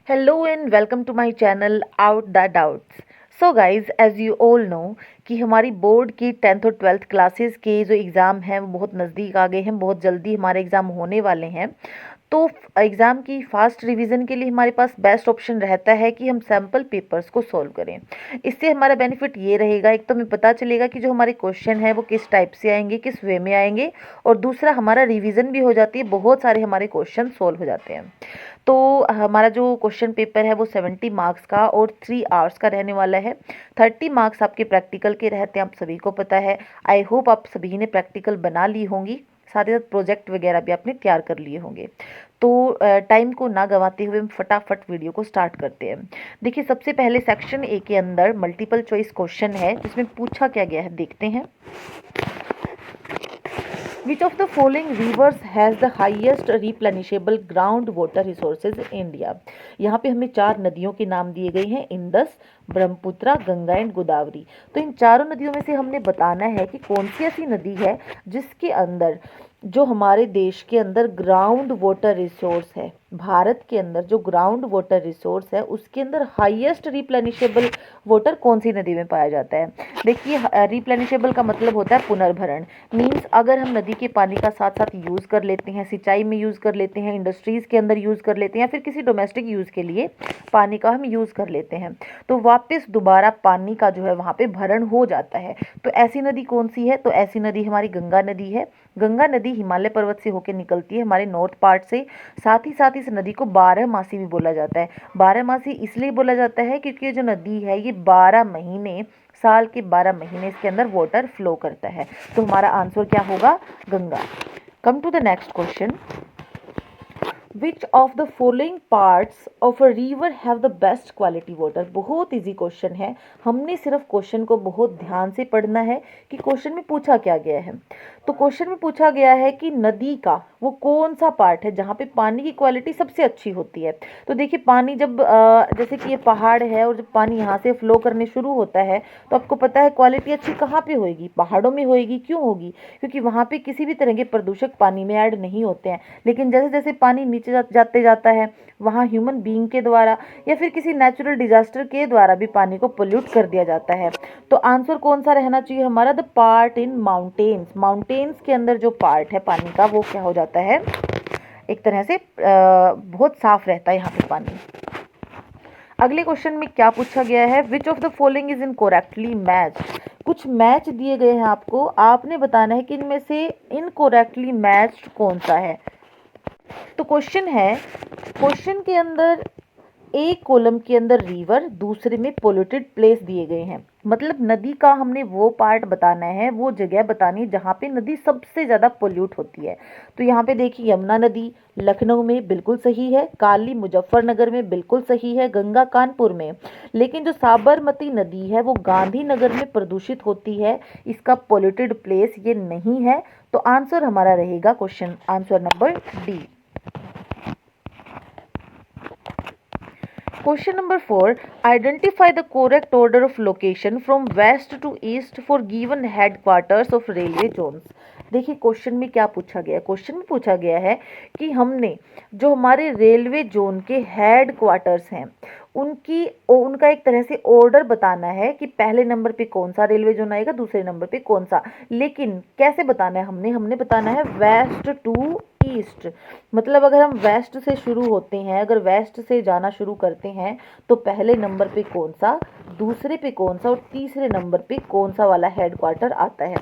Hello and welcome to my channel Out the Doubts. So guys, as you all know कि हमारी board की 10th और 12th classes के जो exam हैं वो बहुत नज़दीक आ गए हैं, बहुत जल्दी हमारे एग्ज़ाम होने वाले हैं। तो एग्ज़ाम की फास्ट रिवीजन के लिए हमारे पास बेस्ट ऑप्शन रहता है कि हम सैम्पल पेपर्स को सॉल्व करें। इससे हमारा बेनिफिट ये रहेगा, एक तो हमें पता चलेगा कि जो हमारे क्वेश्चन है वो किस टाइप से आएंगे, किस वे में आएंगे, और दूसरा हमारा रिवीजन भी हो जाती है, बहुत सारे हमारे क्वेश्चन सॉल्व हो जाते हैं। तो हमारा जो क्वेश्चन पेपर है वो 70 मार्क्स का और 3 आवर्स का रहने वाला है। 30 मार्क्स आपके प्रैक्टिकल के रहते हैं, आप सभी को पता है। आई होप आप सभी ने प्रैक्टिकल बना ली होंगी, साथ ही साथ प्रोजेक्ट वगैरह भी आपने तैयार कर लिए होंगे। तो टाइम को ना गंवाते हुए हम फटाफट वीडियो को स्टार्ट करते हैं। देखिए, सबसे पहले सेक्शन ए के अंदर मल्टीपल चॉइस क्वेश्चन है जिसमें पूछा क्या गया है, देखते हैं। Which of the following rivers has the highest replenishable groundwater resources in India? यहाँ पे हमें 4 नदियों के नाम दिए गए हैं, इंदस, ब्रह्मपुत्रा, गंगा एंड गोदावरी। तो इन चारों नदियों में से हमने बताना है कि कौन सी ऐसी नदी है जिसके अंदर जो हमारे देश के अंदर ग्राउंड वाटर रिसोर्स है, भारत के अंदर जो ग्राउंड वाटर रिसोर्स है उसके अंदर हाईएस्ट रिप्लेनिशेबल वाटर कौन सी नदी में पाया जाता है। देखिए, रिप्लेनिशेबल का मतलब होता है पुनर्भरण। मीन्स अगर हम नदी के पानी का साथ साथ यूज़ कर लेते हैं, सिंचाई में यूज़ कर लेते हैं, इंडस्ट्रीज़ के अंदर यूज़ कर लेते हैं, या फिर किसी डोमेस्टिक यूज़ के लिए पानी का हम यूज़ कर लेते हैं, तो वापस दोबारा पानी का जो है वहाँ पे भरण हो जाता है। तो ऐसी नदी कौन सी है? तो ऐसी नदी हमारी गंगा नदी है। गंगा नदी हिमालय पर्वत से होकर निकलती है हमारे नॉर्थ पार्ट से। साथ ही साथ इस नदी को 12मासी भी बोला जाता है। 12मासी इसलिए बोला जाता है क्योंकि ये जो नदी है ये 12 महीने, साल के 12 महीने इसके अंदर वाटर फ्लो करता है। तो हमारा आंसर क्या होगा? Ganga. Come to the next question. Which of the following parts of a river have the best quality water? बहुत इजी क्वेश्चन है, हमने सिर्फ क्वेश्चन को बहुत ध्यान से पढ़ना है कि क्वेश्चन में पूछा क्या गया है। तो क्वेश्चन में पूछा गया है कि नदी का वो कौन सा पार्ट है जहाँ पे पानी की क्वालिटी सबसे अच्छी होती है। तो देखिए, पानी जब जैसे कि ये पहाड़ है और जब पानी यहाँ से फ्लो करने शुरू होता है तो आपको पता है क्वालिटी अच्छी कहाँ पे होएगी? पहाड़ों में होएगी। क्यों होगी? क्योंकि वहाँ पे किसी भी तरह के प्रदूषक पानी में ऐड नहीं होते हैं। लेकिन जैसे जैसे पानी नीचे जाते जाता है, वहाँ ह्यूमन बीइंग के द्वारा या फिर किसी नेचुरल डिजास्टर के द्वारा भी पानी को पोल्यूट कर दिया जाता है। तो आंसर कौन सा रहना चाहिए हमारा? The part in mountains. Mountains के अंदर जो पार्ट है पानी का वो क्या हो जाता है? एक तरह से बहुत साफ रहता है यहाँ पे पानी। अगले क्वेश्चन में क्या पूछा गया है? Which of the following is incorrectly match? कुछ मैच दिए गए हैं आपको, आपने बताना है कि इनमें से इनकोरेक्टली मैच्ड कौन सा है। तो क्वेश्चन है, क्वेश्चन के अंदर एक कॉलम के अंदर रिवर, दूसरे में पोल्यूटेड प्लेस दिए गए हैं। मतलब नदी का हमने वो पार्ट बताना है, वो जगह बतानी है जहाँ पे नदी सबसे ज़्यादा पोल्यूट होती है। तो यहाँ पे देखिए, यमुना नदी लखनऊ में बिल्कुल सही है, काली मुजफ्फरनगर में बिल्कुल सही है, गंगा कानपुर में। लेकिन जो साबरमती नदी है वो गांधीनगर में प्रदूषित होती है, इसका पोल्यूटेड प्लेस ये नहीं है। तो आंसर हमारा रहेगा question answer number D. Question number 4. Identify the correct order of location from west to east for given headquarters of railway zones. देखिए, क्वेश्चन में क्या पूछा गया है? क्वेश्चन में पूछा गया है कि हमने जो हमारे रेलवे जोन के हेड क्वार्टर्स हैं उनका एक तरह से ऑर्डर बताना है कि पहले नंबर पे कौन सा रेलवे जोन आएगा, दूसरे नंबर पे कौन सा। लेकिन कैसे बताना है? हमने बताना है वेस्ट टू ईस्ट। मतलब अगर हम वेस्ट से शुरू होते हैं, अगर वेस्ट से जाना शुरू करते हैं तो पहले नंबर पे कौन सा, दूसरे पे कौन सा और तीसरे नंबर पे कौन सा वाला हेडक्वार्टर आता है।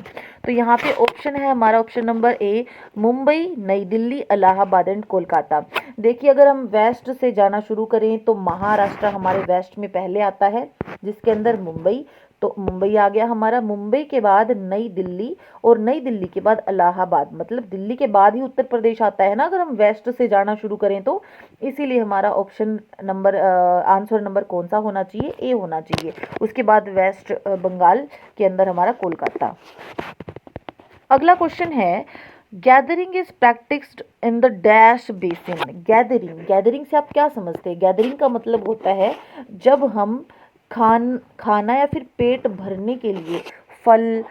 तो यहाँ पे ऑप्शन है हमारा ऑप्शन नंबर ए, मुंबई, नई दिल्ली, इलाहाबाद एंड कोलकाता। देखिए, अगर हम वेस्ट से जाना शुरू करें तो महाराष्ट्र हमारे वेस्ट में पहले आता है, जिसके अंदर मुंबई। तो मुंबई आ गया हमारा, मुंबई के बाद नई दिल्ली और नई दिल्ली के बाद इलाहाबाद। मतलब दिल्ली के बाद ही उत्तर प्रदेश आता है ना अगर हम वेस्ट से जाना शुरू करें तो। इसीलिए हमारा ऑप्शन नंबर आंसर नंबर कौन सा होना चाहिए? ए होना चाहिए। उसके बाद वेस्ट बंगाल के अंदर हमारा कोलकाता। अगला क्वेश्चन है, gathering is practised in the dash basin. Gathering से आप क्या समझते हैं? गैदरिंग का मतलब होता है जब हम खाना या फिर पेट भरने के लिए फल,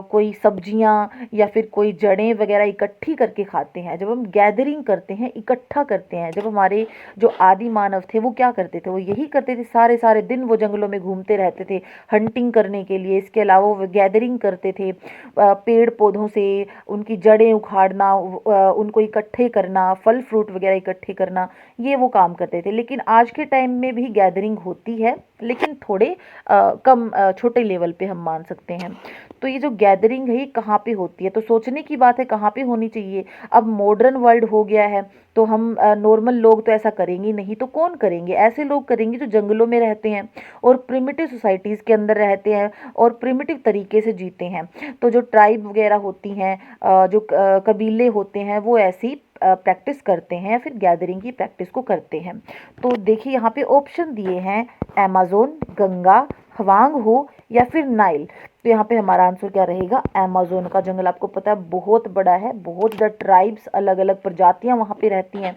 कोई सब्जियां या फिर कोई जड़ें वगैरह इकट्ठी करके खाते हैं। जब हम गैदरिंग करते हैं, इकट्ठा करते हैं, जब हमारे जो आदि मानव थे वो क्या करते थे, वो यही करते थे, सारे सारे दिन वो जंगलों में घूमते रहते थे हंटिंग करने के लिए। इसके अलावा वो गैदरिंग करते थे, पेड़ पौधों से उनकी जड़ें उखाड़ना, उनको इकट्ठे करना, फल फ्रूट वगैरह इकट्ठे करना, ये वो काम करते थे। लेकिन आज के टाइम में भी गैदरिंग होती है, लेकिन थोड़े कम छोटे लेवल पे हम मान सकते हैं। तो ये जो गैदरिंग है ये कहाँ पे होती है, तो सोचने की बात है कहाँ पे होनी चाहिए। अब मॉडर्न वर्ल्ड हो गया है, तो हम नॉर्मल लोग तो ऐसा करेंगे नहीं, तो कौन करेंगे, ऐसे लोग करेंगे जो जंगलों में रहते हैं और प्रिमिटिव सोसाइटीज़ के अंदर रहते हैं और प्रिमिटिव तरीके से जीते हैं। तो जो ट्राइब वगैरह होती हैं, जो कबीले होते हैं, वो ऐसी प्रैक्टिस करते हैं या फिर गैदरिंग की प्रैक्टिस को करते हैं। तो देखिए यहाँ पे ऑप्शन दिए हैं, अमेज़न, गंगा, हवांग हो या फिर नाइल। तो यहाँ पे हमारा आंसर क्या रहेगा, अमेज़न का जंगल। आपको पता है बहुत बड़ा है, बहुत ज़्यादा ट्राइब्स, अलग अलग प्रजातियाँ वहाँ पे रहती हैं,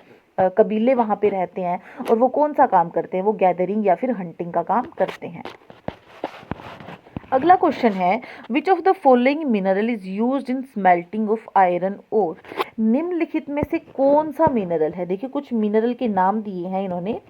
कबीले वहाँ पे रहते हैं, और वो कौन सा काम करते हैं, वो गैदरिंग या फिर हंटिंग का काम करते हैं। अगला क्वेश्चन है, which of the following mineral is used in smelting of iron ore. निम्नलिखित में से कौन सा मिनरल है, देखिए कुछ मिनरल के नाम दिए हैं इन्होंने,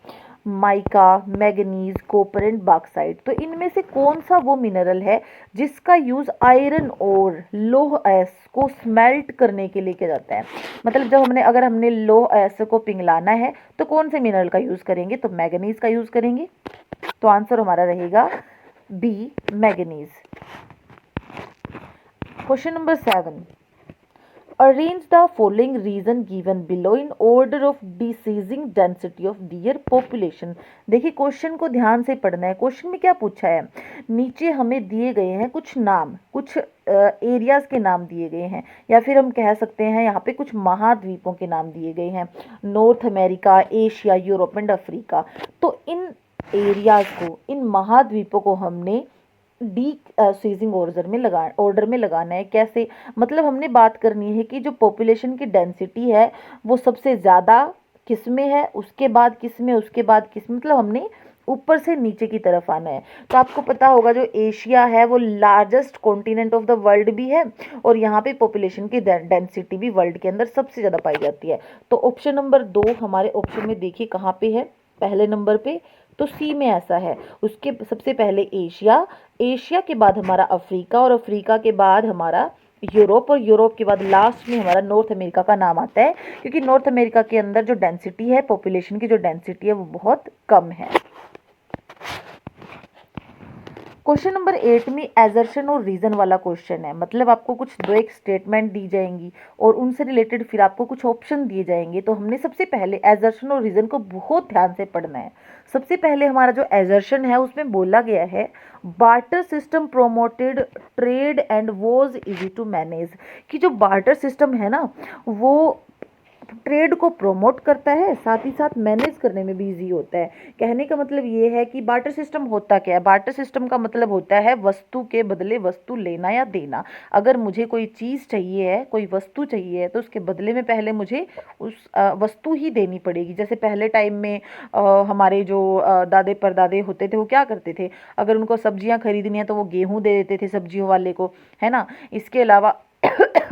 mica, manganese, copper and bauxite. तो इनमें से कौन सा वो मिनरल है जिसका यूज आयरन और लौह अयस्क को स्मेल्ट करने के लिए किया जाता है। मतलब जब अगर हमने लौह अयस्क को पिघलाना है तो कौन से मिनरल का यूज करेंगे, तो मैग्नीज का यूज करेंगे। तो आंसर हमारा रहेगा B, manganese. Question number 7, arrange the following region given below in order of decreasing density of their population. देखिए क्वेश्चन को ध्यान से पढ़ना है। क्वेश्चन में क्या पूछा है, नीचे हमें दिए गए हैं कुछ नाम, कुछ एरियाज के नाम दिए गए हैं, या फिर हम कह सकते हैं यहाँ पे कुछ महाद्वीपों के नाम दिए गए हैं, north America, Asia, Europe and Africa. तो इन एरियाज को, इन महाद्वीपों को हमने डी सीजिंग ऑर्डर में लगाना है। कैसे, मतलब हमने बात करनी है कि जो पॉपुलेशन की डेंसिटी है वो सबसे ज़्यादा किस में है, उसके बाद किस में, उसके बाद किस में, मतलब हमने ऊपर से नीचे की तरफ आना है। तो आपको पता होगा जो एशिया है वो largest continent of the world भी है, और यहाँ पे पॉपुलेशन की डेंसिटी भी वर्ल्ड के अंदर सबसे ज़्यादा पाई जाती है। तो ऑप्शन नंबर 2 हमारे ऑप्शन में देखिए कहाँ पे है, पहले नंबर पे, तो सी में ऐसा है। उसके सबसे पहले एशिया, एशिया के बाद हमारा अफ्रीका, और अफ्रीका के बाद हमारा यूरोप, और यूरोप के बाद लास्ट में हमारा नॉर्थ अमेरिका का नाम आता है, क्योंकि नॉर्थ अमेरिका के अंदर जो डेंसिटी है, पॉपुलेशन की जो डेंसिटी है वो बहुत कम है। क्वेश्चन नंबर 8 में एजर्शन और रीजन वाला क्वेश्चन है, मतलब आपको कुछ दो एक स्टेटमेंट दी जाएंगी और उनसे रिलेटेड फिर आपको कुछ ऑप्शन दिए जाएंगे। तो हमने सबसे पहले एजर्शन और रीजन को बहुत ध्यान से पढ़ना है। सबसे पहले हमारा जो एजर्शन है उसमें बोला गया है, barter system promoted trade and was easy to manage, कि जो बार्टर सिस्टम है ना वो ट्रेड को प्रमोट करता है, साथ ही साथ मैनेज करने में भी इजी होता है। कहने का मतलब ये है कि बार्टर सिस्टम होता क्या है, बार्टर सिस्टम का मतलब होता है वस्तु के बदले वस्तु लेना या देना। अगर मुझे कोई चीज़ चाहिए है, कोई वस्तु चाहिए है, तो उसके बदले में पहले मुझे उस वस्तु ही देनी पड़ेगी। जैसे पहले टाइम में हमारे जो दादे परदादे होते थे वो क्या करते थे, अगर उनको सब्जियां खरीदनी है तो वो गेहूँ दे देते थे सब्जियों वाले को, है ना। इसके अलावा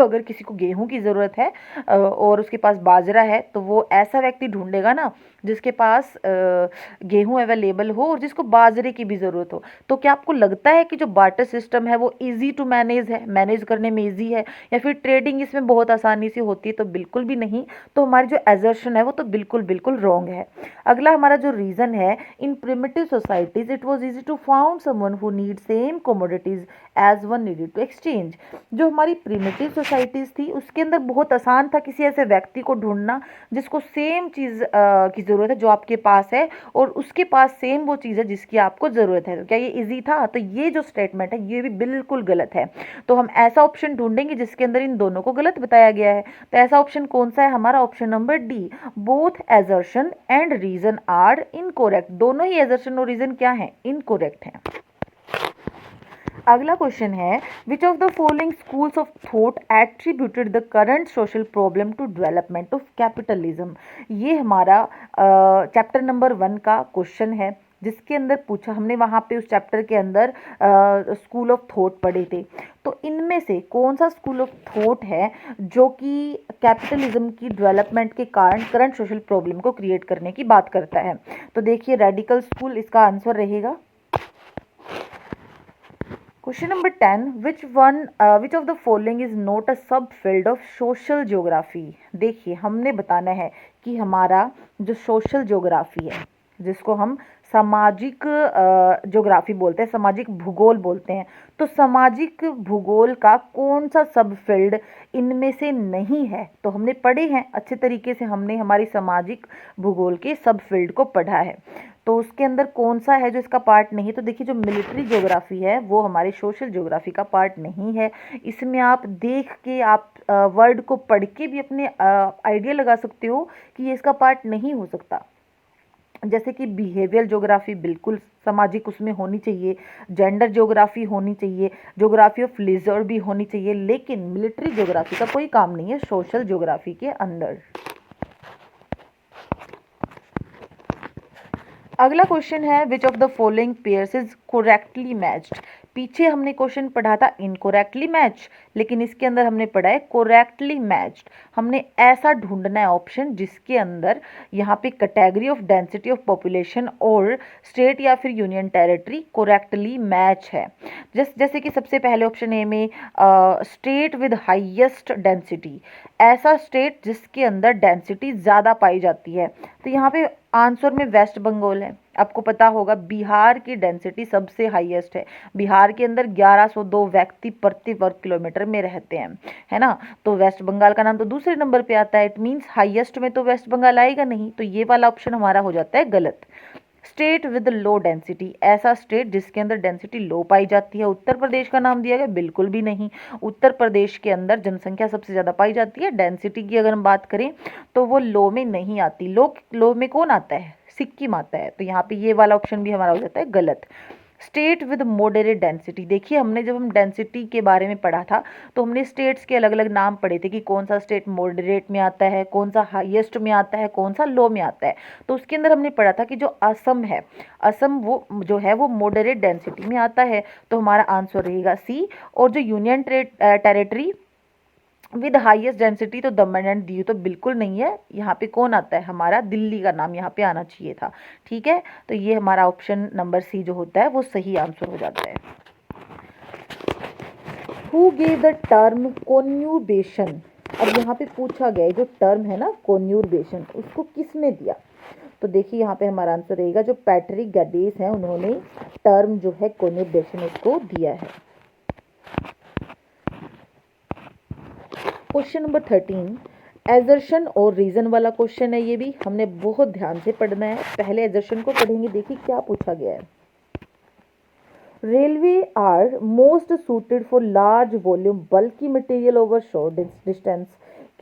अगर किसी को गेहूं की ज़रूरत है और उसके पास बाजरा है, तो वो ऐसा व्यक्ति ढूंढेगा ना जिसके पास गेहूं अवेलेबल हो और जिसको बाजरे की भी ज़रूरत हो। तो क्या आपको लगता है कि जो बार्टर सिस्टम है वो इजी टू मैनेज है, मैनेज करने में इजी है, या फिर ट्रेडिंग इसमें बहुत आसानी से होती है? तो बिल्कुल भी नहीं। तो हमारी जो एजर्शन है वो तो बिल्कुल बिल्कुल रॉन्ग है। अगला हमारा जो रीज़न है, in primitive societies it was easy to found someone who need same commodities as one needed to exchange. जो हमारी प्रिमिटिव सोसाइटीज़ थी उसके अंदर बहुत आसान था किसी ऐसे व्यक्ति को ढूंढना जिसको सेम चीज़ की ज़रूरत है जो आपके पास है, और उसके पास सेम वो चीज़ है जिसकी आपको ज़रूरत है। तो क्या ये इजी था? तो ये जो स्टेटमेंट है ये भी बिल्कुल गलत है। तो हम ऐसा ऑप्शन ढूंढेंगे जिसके अंदर इन दोनों को गलत बताया गया है। तो ऐसा ऑप्शन कौन सा है? हमारा option number D, both assertion and reason are incorrect. दोनों ही एजर्शन और रीजन क्या है? इनकोरेक्ट है। अगला क्वेश्चन है, which of the following schools of thought attributed the current social problem to development of capitalism. ये हमारा चैप्टर नंबर 1 का क्वेश्चन है। जिसके अंदर पूछा हमने वहाँ पे उस चैप्टर के अंदर स्कूल ऑफ थॉट पढ़े थे। तो इनमें से कौन सा स्कूल ऑफ थॉट है जो कि कैपिटलिज्म की डेवलपमेंट के कारण करंट सोशल प्रॉब्लम को क्रिएट करने की बात करता है? तो देखिए रेडिकल स्कूल इसका आंसर रहेगा। Question number 10, which of the following is not a सब फील्ड ऑफ सोशल ज्योग्राफी? देखिए हमने बताना है कि हमारा जो सोशल ज्योग्राफी है, जिसको हम सामाजिक ज्योग्राफी बोलते हैं, सामाजिक भूगोल बोलते हैं, तो सामाजिक भूगोल का कौन सा सब फील्ड इनमें से नहीं है? तो हमने पढ़े हैं अच्छे तरीके से, हमने हमारी सामाजिक भूगोल के सब फील्ड को पढ़ा है। तो उसके अंदर कौन सा है जो इसका पार्ट नहीं है? तो देखिए जो मिलिट्री ज्योग्राफी है वो हमारे सोशल ज्योग्राफी का पार्ट नहीं है। इसमें आप देख के, आप वर्ड को पढ़ के भी अपने आइडिया लगा सकते हो कि ये इसका पार्ट नहीं हो सकता। जैसे कि बिहेवियर ज्योग्राफी बिल्कुल सामाजिक उसमें होनी चाहिए, जेंडर ज्योग्राफी होनी चाहिए, ज्योग्राफी ऑफ लेजर भी होनी चाहिए, लेकिन मिलिट्री ज्योग्राफी का कोई काम नहीं है सोशल ज्योग्राफी के अंदर। अगला क्वेश्चन है which of the following pairs is correctly matched? पीछे हमने क्वेश्चन पढ़ा था इनकोरेक्टली मैच, लेकिन इसके अंदर हमने पढ़ा है करेक्टली मैच्ड। हमने ऐसा ढूंढना है ऑप्शन जिसके अंदर यहाँ पे category of density of population और स्टेट या फिर यूनियन टेरिटरी करेक्टली मैच है। जैसे कि सबसे पहले ऑप्शन ए में स्टेट विद हाईएस्ट डेंसिटी, ऐसा स्टेट जिसके अंदर डेंसिटी ज़्यादा पाई जाती है। तो यहाँ पे आंसर में वेस्ट बंगाल है। आपको पता होगा बिहार की डेंसिटी सबसे हाईएस्ट है। बिहार के अंदर 1102 व्यक्ति प्रति वर्ग किलोमीटर में रहते हैं, है ना। तो वेस्ट बंगाल का नाम तो दूसरे नंबर पे आता है। इट मीन्स हाईएस्ट में तो वेस्ट बंगाल आएगा नहीं, तो ये वाला ऑप्शन हमारा हो जाता है गलत। स्टेट विद लो डेंसिटी, ऐसा स्टेट जिसके अंदर डेंसिटी लो पाई जाती है। उत्तर प्रदेश का नाम दिया गया, बिल्कुल भी नहीं। उत्तर प्रदेश के अंदर जनसंख्या सबसे ज़्यादा पाई जाती है। डेंसिटी की अगर हम बात करें तो वो लो में नहीं आती। लो में कौन आता है? सिक्किम आता है। तो यहाँ पे ये वाला ऑप्शन भी हमारा हो जाता है गलत। स्टेट विद मॉडरेट डेंसिटी, देखिए हमने जब हम डेंसिटी के बारे में पढ़ा था तो हमने स्टेट्स के अलग अलग नाम पढ़े थे कि कौन सा स्टेट मॉडरेट में आता है, कौन सा हाईएस्ट में आता है, कौन सा लो में आता है। तो उसके अंदर हमने पढ़ा था कि जो असम है, असम वो जो है वो मॉडरेट डेंसिटी में आता है। तो हमारा आंसर रहेगा सी। और जो union territory with highest density, तो दमन एंड दीव तो बिल्कुल नहीं है। यहाँ पे कौन आता है? हमारा दिल्ली का नाम यहाँ पे आना चाहिए था। ठीक है, तो ये हमारा ऑप्शन नंबर सी जो होता है वो सही आंसर हो जाता है। Who gave the term conurbation? अब यहाँ पे पूछा गया है जो टर्म है ना कोन्यूर्बेशन, उसको किसने दिया? तो देखिए यहाँ पे हमारा आंसर रहेगा जो पैट्रिक गैडेस हैं, उन्होंने टर्म जो है कोन्यूर्बेशन उसको दिया है। क्वेश्चन नंबर 13, एजर्शन और रीजन वाला क्वेश्चन है। ये भी हमने बहुत ध्यान से पढ़ना है। पहले एजर्शन को पढ़ेंगे, देखिए क्या पूछा गया है। Railway are most suited for large volume bulky material over short distance,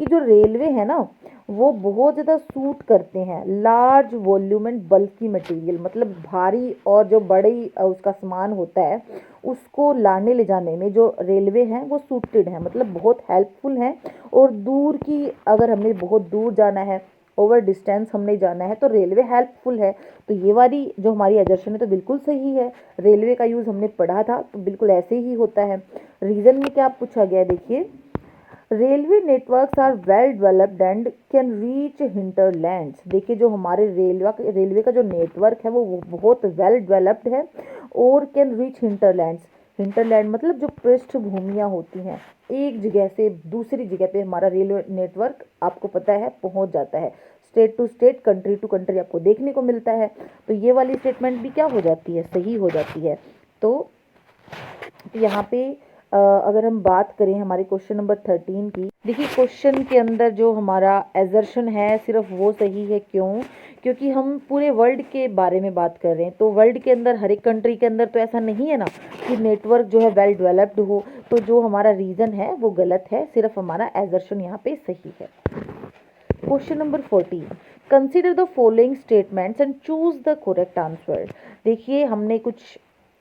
कि जो रेलवे है ना वो बहुत ज़्यादा सूट करते हैं large volume and bulky material, मतलब भारी और जो बड़ी उसका सामान होता है उसको लाने ले जाने में जो रेलवे हैं वो सूटेड है, मतलब बहुत हेल्पफुल हैं। और दूर की, अगर हमें बहुत दूर जाना है, ओवर डिस्टेंस हमने जाना है, तो रेलवे हेल्पफुल है। तो ये वाली जो हमारी एजर्शन है तो बिल्कुल सही है। रेलवे का यूज़ हमने पढ़ा था तो बिल्कुल ऐसे ही होता है। रीज़न में क्या पूछा गया है, देखिए railway networks are well developed and can reach hinterlands. देखिए जो हमारे रेलवे का जो नेटवर्क है वो बहुत वेल डेवलप्ड है और कैन रीच हिंटरलैंड्स। हिंटरलैंड मतलब जो पृष्ठभूमियाँ होती हैं, एक जगह से दूसरी जगह पे हमारा रेलवे नेटवर्क आपको पता है पहुंच जाता है। State to state, country to country आपको देखने को मिलता है। तो ये वाली स्टेटमेंट भी क्या हो जाती है? सही हो जाती है। तो यहाँ पे अगर हम बात करें हमारे क्वेश्चन नंबर 13 की, देखिए क्वेश्चन के अंदर जो हमारा एजर्शन है सिर्फ वो सही है। क्यों? क्योंकि हम पूरे वर्ल्ड के बारे में बात कर रहे हैं। तो वर्ल्ड के अंदर हर एक कंट्री के अंदर तो ऐसा नहीं है ना कि नेटवर्क जो है वेल डेवलप्ड हो। तो जो हमारा रीज़न है वो गलत है, सिर्फ हमारा एजर्शन यहाँ पे सही है। Question number 14, consider the following statements and choose the correct answer. देखिए हमने कुछ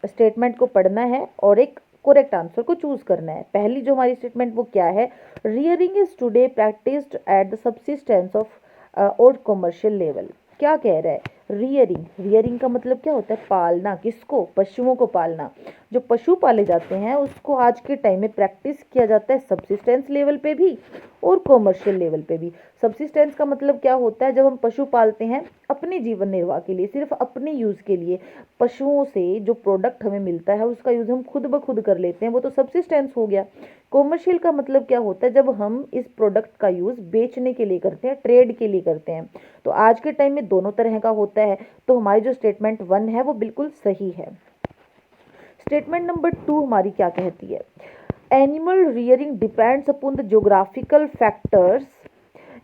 स्टेटमेंट को पढ़ना है और एक करेक्ट आंसर को चूज करना है। पहली जो हमारी स्टेटमेंट वो क्या है? Rearing is today practised at the subsistence of और कमर्शियल लेवल। क्या कह रहा है? रियरिंग, रियरिंग का मतलब क्या होता है? पालना। किसको? पशुओं को पालना। जो पशु पाले जाते हैं उसको आज के टाइम में प्रैक्टिस किया जाता है सब्सिस्टेंस लेवल पे भी और कॉमर्शियल लेवल पे भी। सब्सिस्टेंस का मतलब क्या होता है? जब हम पशु पालते हैं अपने जीवन निर्वाह के लिए, सिर्फ अपने यूज़ के लिए, पशुओं से जो प्रोडक्ट हमें मिलता है उसका यूज़ हम खुद ब खुद कर लेते हैं, वो तो सब्सिस्टेंस हो गया। कॉमर्शियल का मतलब क्या होता है? जब हम इस प्रोडक्ट का यूज़ बेचने के लिए करते हैं, ट्रेड के लिए करते हैं। तो आज के टाइम में दोनों तरह का होता है। तो हमारी जो स्टेटमेंट 1 है वो बिल्कुल सही है। स्टेटमेंट नंबर 2 हमारी क्या कहती है? Animal rearing depends upon the geographical factors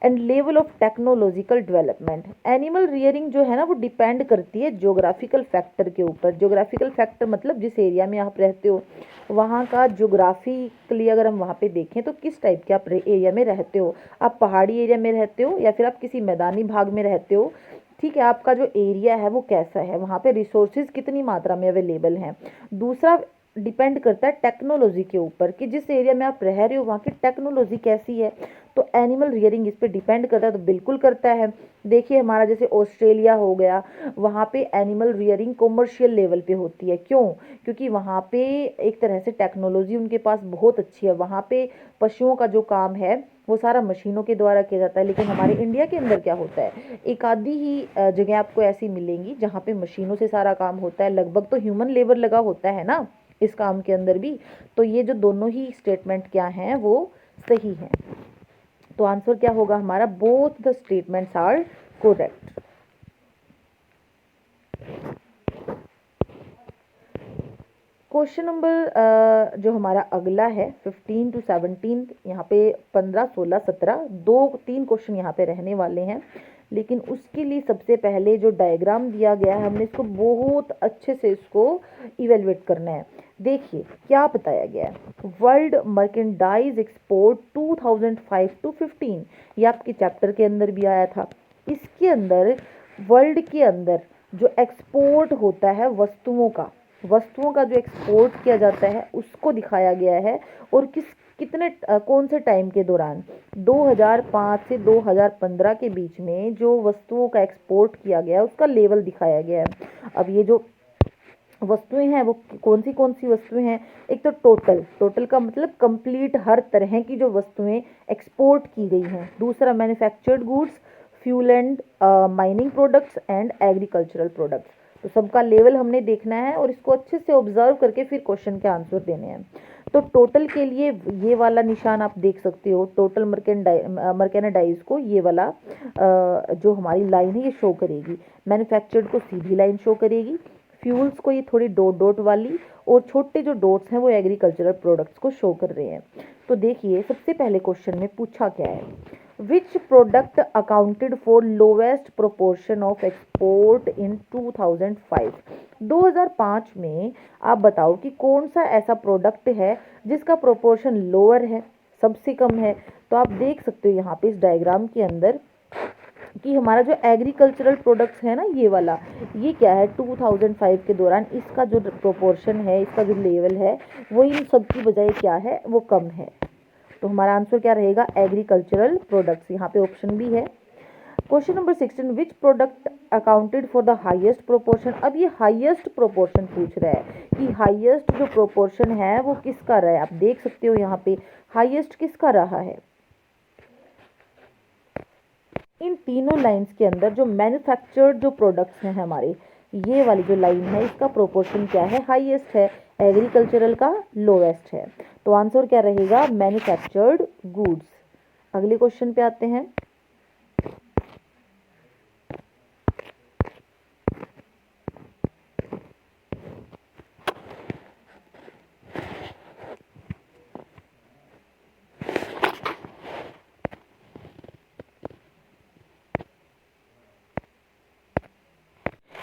and level of technological development. Animal rearing जो है ना वो डिपेंड करती है ज्योग्राफिकल फैक्टर के ऊपर। ज्योग्राफिकल फैक्टर मतलब जिस एरिया में आप रहते हो वहाँ का ज्योग्राफिकली अगर हम वहाँ पे देखें तो किस टाइप के आप एरिया में रहते हो। आप पहाड़ी एरिया में रहते हो या फिर आप किसी मैदानी भाग में रहते हो, ठीक है, आपका जो एरिया है वो कैसा है, वहाँ पे रिसोर्सेज कितनी मात्रा में अवेलेबल हैं। दूसरा डिपेंड करता है टेक्नोलॉजी के ऊपर कि जिस एरिया में आप रह रहे हो वहाँ की टेक्नोलॉजी कैसी है। तो एनिमल रियरिंग इस पे डिपेंड करता है, तो बिल्कुल करता है। देखिए हमारा जैसे ऑस्ट्रेलिया हो गया, वहाँ पे एनिमल रियरिंग कॉमर्शियल लेवल पे होती है। क्यों? क्योंकि वहाँ पे एक तरह से टेक्नोलॉजी उनके पास बहुत अच्छी है। वहाँ पे पशुओं का जो काम है वो सारा मशीनों के द्वारा किया जाता है। लेकिन हमारे इंडिया के अंदर क्या होता है? एक आधी ही जगह आपको ऐसी मिलेंगी जहाँ पे मशीनों से सारा काम होता है। लगभग तो ह्यूमन लेबर लगा होता है ना इस काम के अंदर भी। तो ये जो दोनों ही स्टेटमेंट क्या हैं वो सही हैं। तो आंसर क्या होगा हमारा? Both the statements are correct. Question number जो हमारा अगला है 15 to 17, यहाँ पे 15, 16, 17 तीन क्वेश्चन यहाँ पे रहने वाले हैं। लेकिन उसके लिए सबसे पहले जो डायग्राम दिया गया है हमने इसको बहुत अच्छे से इसको इवेलुएट करना है। देखिए क्या बताया गया है। वर्ल्ड मर्केंडाइज एक्सपोर्ट 2005 to 15, ये आपके चैप्टर के अंदर भी आया था। इसके अंदर वर्ल्ड के अंदर जो एक्सपोर्ट होता है वस्तुओं का जो एक्सपोर्ट किया जाता है उसको दिखाया गया है। और कितने कौन से टाइम के दौरान? 2005 से 2015 के बीच में जो वस्तुओं का एक्सपोर्ट किया गया उसका लेवल दिखाया गया है। अब ये जो वस्तुएं हैं वो कौन सी वस्तुएं हैं? एक तो टोटल का मतलब कंप्लीट हर तरह की जो वस्तुएं एक्सपोर्ट की गई हैं। दूसरा manufactured goods, fuel and mining products and agricultural products. तो सबका लेवल हमने देखना है और इसको अच्छे से ऑब्जर्व करके फिर क्वेश्चन के आंसर देने हैं। तो टोटल के लिए ये वाला निशान आप देख सकते हो। टोटल मर्केनाडाइज को ये वाला जो हमारी लाइन है ये शो करेगी। मैन्युफैक्चर्ड को सीधी लाइन शो करेगी। फ्यूल्स को ये थोड़ी डॉट वाली, और छोटे जो डॉट्स हैं वो एग्रीकल्चरल प्रोडक्ट्स को शो कर रहे हैं। तो देखिए सबसे पहले क्वेश्चन में पूछा क्या है? Which product accounted for lowest proportion of export इन 2005? 2005 में आप बताओ कि कौन सा ऐसा प्रोडक्ट है जिसका प्रोपोर्शन लोअर है, सबसे कम है। तो आप देख सकते हो यहाँ पे इस डायग्राम के अंदर कि हमारा जो एग्रीकल्चरल प्रोडक्ट्स है ना ये वाला, ये क्या है? 2005 के दौरान इसका जो प्रोपोर्शन है, इसका जो लेवल है वो इन सब की बजाय क्या है? वो कम है। तो हमारा आंसर क्या रहेगा? Agricultural products. यहाँ पे ऑप्शन भी है। Question number 16, which product accounted for the highest proportion? अब ये हाईएस्ट प्रोपोर्शन पूछ रहा है कि हाईएस्ट जो प्रोपोर्शन है वो किसका रहा है। आप देख सकते हो यहाँ पे हाईएस्ट किसका रहा है। इन तीनों लाइंस के अंदर जो मैन्युफैक्चर्ड जो प्रोडक्ट्स हैं हमारे, ये वाली जो लाइन है इसका प्रोपोर्शन क्या है? हाईएस्ट है। एग्रीकल्चरल का लोवेस्ट है। तो आंसर क्या रहेगा? Manufactured goods. अगले क्वेश्चन पे आते हैं।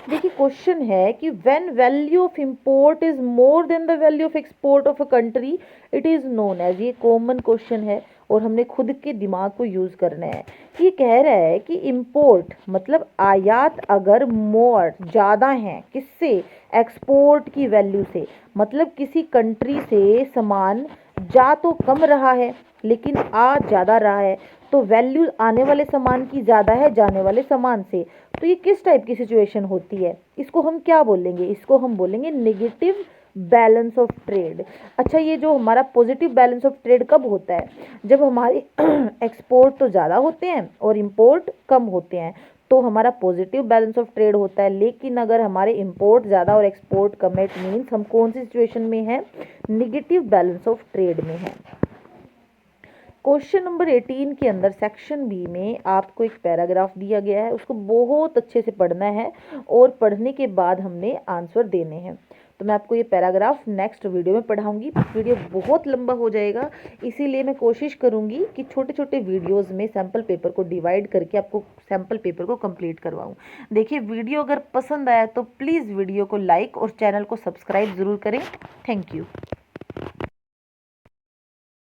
देखिए क्वेश्चन है कि when value of import is more than the value of export of a country it is known as. ये कॉमन क्वेश्चन है और हमने खुद के दिमाग को यूज करना है। ये कह रहा है कि इंपोर्ट मतलब आयात अगर मोर ज़्यादा है किससे? एक्सपोर्ट की वैल्यू से। मतलब किसी कंट्री से सामान जा तो कम रहा है लेकिन आ ज़्यादा रहा है, तो वैल्यू आने वाले सामान की ज़्यादा है जाने वाले सामान से। तो ये किस टाइप की सिचुएशन होती है, इसको हम क्या बोलेंगे, इसको हम बोलेंगे नेगेटिव बैलेंस ऑफ ट्रेड। अच्छा, ये जो हमारा पॉजिटिव बैलेंस ऑफ ट्रेड कब होता है, जब हमारे एक्सपोर्ट तो ज़्यादा होते हैं और इंपोर्ट कम होते हैं, तो हमारा पॉजिटिव बैलेंस ऑफ ट्रेड होता है। लेकिन अगर हमारे इंपोर्ट ज़्यादा और एक्सपोर्ट कम है, इट मीन्स हम कौन सी सिचुएशन में हैं, निगेटिव बैलेंस ऑफ ट्रेड में है। क्वेश्चन नंबर 18 के अंदर सेक्शन बी में आपको एक पैराग्राफ दिया गया है, उसको बहुत अच्छे से पढ़ना है और पढ़ने के बाद हमने आंसर देने हैं। तो मैं आपको ये पैराग्राफ नेक्स्ट वीडियो में पढ़ाऊंगी, वीडियो बहुत लंबा हो जाएगा, इसीलिए मैं कोशिश करूंगी कि छोटे छोटे वीडियोस में सैम्पल पेपर को डिवाइड करके आपको सैम्पल पेपर को कंप्लीट करवाऊं। देखिए, वीडियो अगर पसंद आया तो प्लीज़ वीडियो को लाइक और चैनल को सब्सक्राइब ज़रूर करें। Thank you.